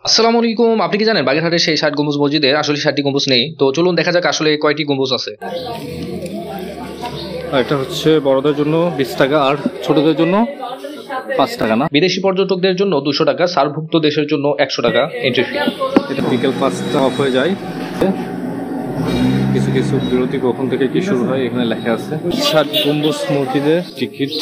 আসসালামু আলাইকুম। আপনি কি জানেন বাগেরহাটের সেই ৬০ গম্বুজ মসজিদে আসলে ৬০টি গম্বুজ নেই? তো চলুন দেখা যাক আসলে কয়টি গম্বুজ আছে। এটা হচ্ছে বড়দের জন্য 20 টাকা আর ছোটদের জন্য 5 টাকা না। বিদেশি পর্যটকদের জন্য 200 টাকা, সার্কভুক্ত দেশের জন্য 100 টাকা এন্ট্রি ফি। এটা বিকেল 5টা অফ হয়ে যায়। কিছু কিছু বিরতি কখন থেকে কি শুরু হয় এখানে লেখা আছে। ৬০ গম্বুজ মসজিদের টিকিট।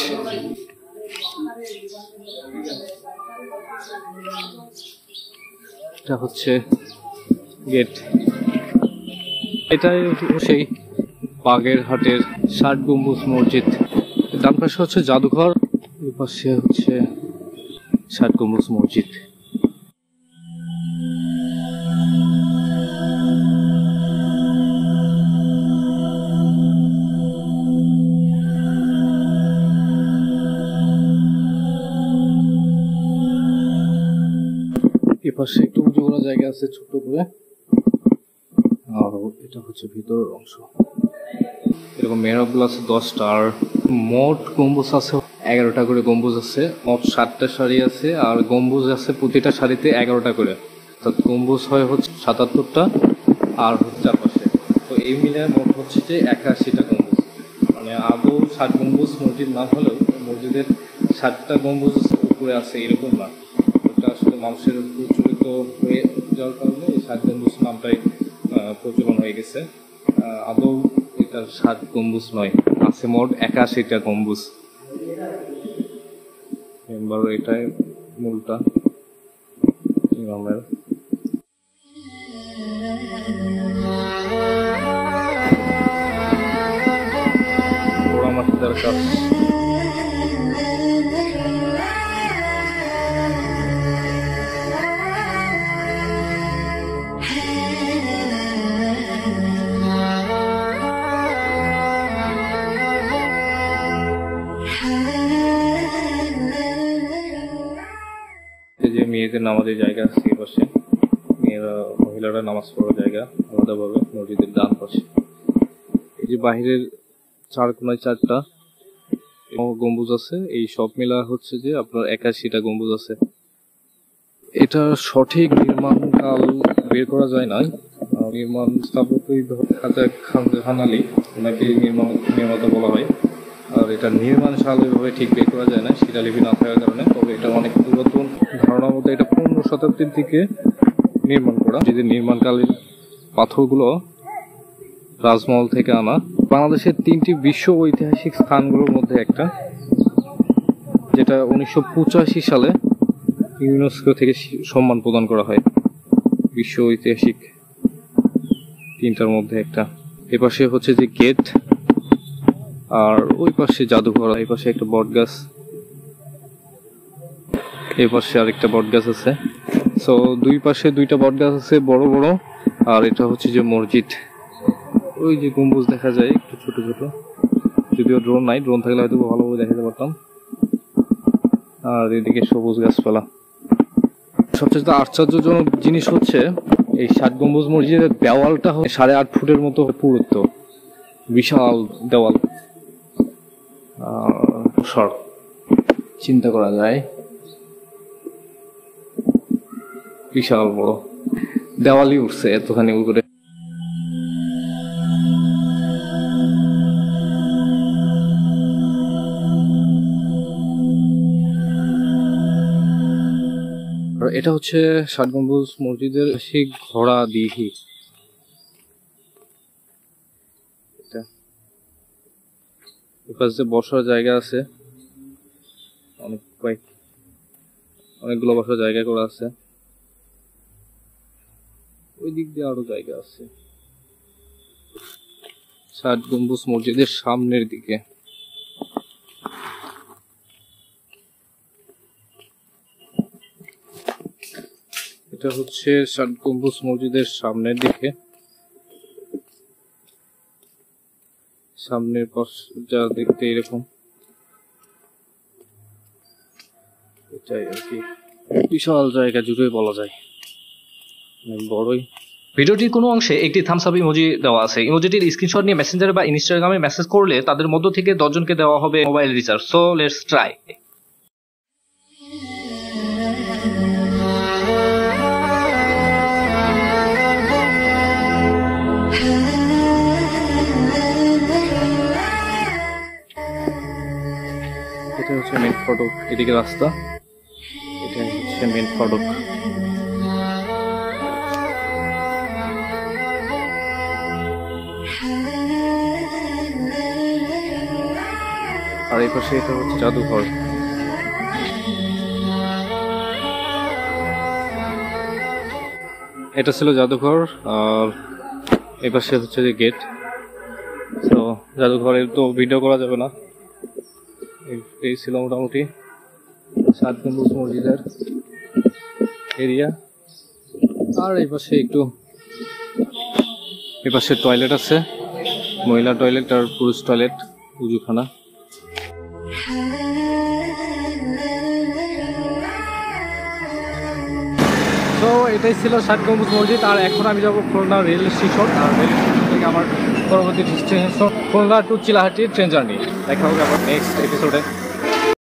এটা হচ্ছে গেট। এটাই সেই বাগেরহাটের ৬০ গম্বুজ মসজিদ। ডান পাশে হচ্ছে জাদুঘর, ওই পাশে হচ্ছে ৬০ গম্বুজ মসজিদ। এ পাশে একটু উঁচু করা জায়গা আছে ছোট করে, আর এটা হচ্ছে ভিতরের অংশ। এরকম মেহরাবগুলো আছে 10টা, আর মোট গম্বুজ আছে 11টা করে গম্বুজ আছে। মোট 7টা সারি আছে, আর গম্বুজ আছে প্রতিটা সারিতে 11টা করে। অর্থাৎ গম্বুজ হয় হচ্ছে 77টা, আর হচ্ছে চারপাশে। তো এই মিলে মোট হচ্ছে যে 81টা গম্বুজ। মানে আদৌ ৬০ গম্বুজ মসজিদ না হলেও মসজিদের 7টা গম্বুজ উপরে আছে এরকম না। ওটা আসলে মানুষের প্রচলিত হয়ে যাওয়ার কারণে এই ৬০ গম্বুজ নামটাই প্রচলন হয়ে গেছে। আদৌ এটা ৬০ গম্বুজ নয়, আছে মোট 81টা গম্বুজ। এবার এটাই মূলটা ইমামের। পোড়ামাটির কাজ। যে মেয়েদের নামাজের জায়গা আছে এই পাশে, মহিলারা নামাজ পড়ার জায়গা আলাদাভাবে মসজিদের ডান পাশে। এই যে বাহিরের 4 কোণায় 4টা গম্বুজ আছে, এই সব মিলা হচ্ছে যে আপনার 81টা গম্বুজ আছে। এটা সঠিক নির্মাণ কাল বের করা যায় না। নির্মাণ স্থাপত্যই খান আলী ওনাকে নির্মাতা বলা হয়। আর এটা নির্মাণ সাল এভাবে ঠিক বের করা যায় না শিলালিপি না থাকার কারণে। তবে এটা অনেক পুরাতন ধারণা মতো এটা 15 শতাব্দীর দিকে নির্মাণ করা। যে নির্মাণকালীন পাথরগুলো রাজমহল থেকে আনা। বাংলাদেশের 3টি বিশ্ব ঐতিহাসিক স্থানগুলোর মধ্যে একটা, যেটা 1985 সালে ইউনেস্কো থেকে সম্মান প্রদান করা হয়। বিশ্ব ঐতিহাসিক 3টার মধ্যে একটা। এপাশে হচ্ছে যে গেট, আর ওই পাশে জাদুঘর। এই পাশে একটা বট গাছ, এই পাশে আরেকটা বট গাছ আছে। সো দুই পাশে 2টা বট গাছ আছে বড় বড়। আর এটা হচ্ছে যে মসজিদ। ওই যে গম্বুজ দেখা যায় একটু ছোট ছোট, যদিও ড্রোন নাই, ড্রোন থাকলে হয়তো ভালোভাবে দেখাতে পারতাম। আর এদিকে সবুজ গাছপালা। সবচেয়ে আশ্চর্যজনক জিনিস হচ্ছে এই ৬০ গম্বুজ মসজিদের দেওয়ালটা 8.5 ফুটের মতো পুরুত্ব, বিশাল দেওয়াল। চিন্তা করা যায়, বিশাল বড় দেওয়ালই উঠছে এতখানি উপরে। এটা হচ্ছে ৬০ গম্বুজ মসজিদের সেই ঘোড়া দিঘি। এটা এপাশে বসার জায়গা আছে, অনেকগুলো বসার জায়গা করা আছে। ওই দিক দিয়ে আরো জায়গা আছে ৬০ গম্বুজ মসজিদের সামনের দিকে। এটা হচ্ছে ৬০ গম্বুজ মসজিদের সামনের দিকে। সামনের পাশ যা দেখতে এরকম, এটাই আর কি। বিশাল জায়গা জুড়ে বলা যায়, বড়ই। ভিডিওটির কোনো অংশে একটি থামস আপ ইমোজি দেওয়া আছে। ইমোজিটির স্ক্রিনশট নিয়ে মেসেঞ্জারে বা ইনস্টাগ্রামে মেসেজ করলে তাদের মধ্য থেকে 10 জনকে দেওয়া হবে mobile recharge. So let's try. ফটক, এদিকে রাস্তা, এটা হচ্ছে মেন ফটক। আর এই পাশে এটা হচ্ছে জাদুঘর। এটা ছিল জাদুঘর, আর এই পাশে হচ্ছে যে গেট। তো জাদুঘরের তো ভিডিও করা যাবে না। এই ছিল মোটামুটি 7 গম্বুজ মসজিদের এরিয়া। আর এই পাশে একটু, এই পাশে টয়লেট আছে, মহিলা টয়লেট আর পুরুষ টয়লেট, উজুখানা। তো এটাই ছিল 7 গম্বুজ মসজিদ। আর এখন আমি যাবো খুলনা রেল স্টেশন। আর রেল স্টেশন থেকে আমার পরবর্তী destination Khulna to Chilahati train journey. দেখা হবে আবার নেক্সট এপিসোডে।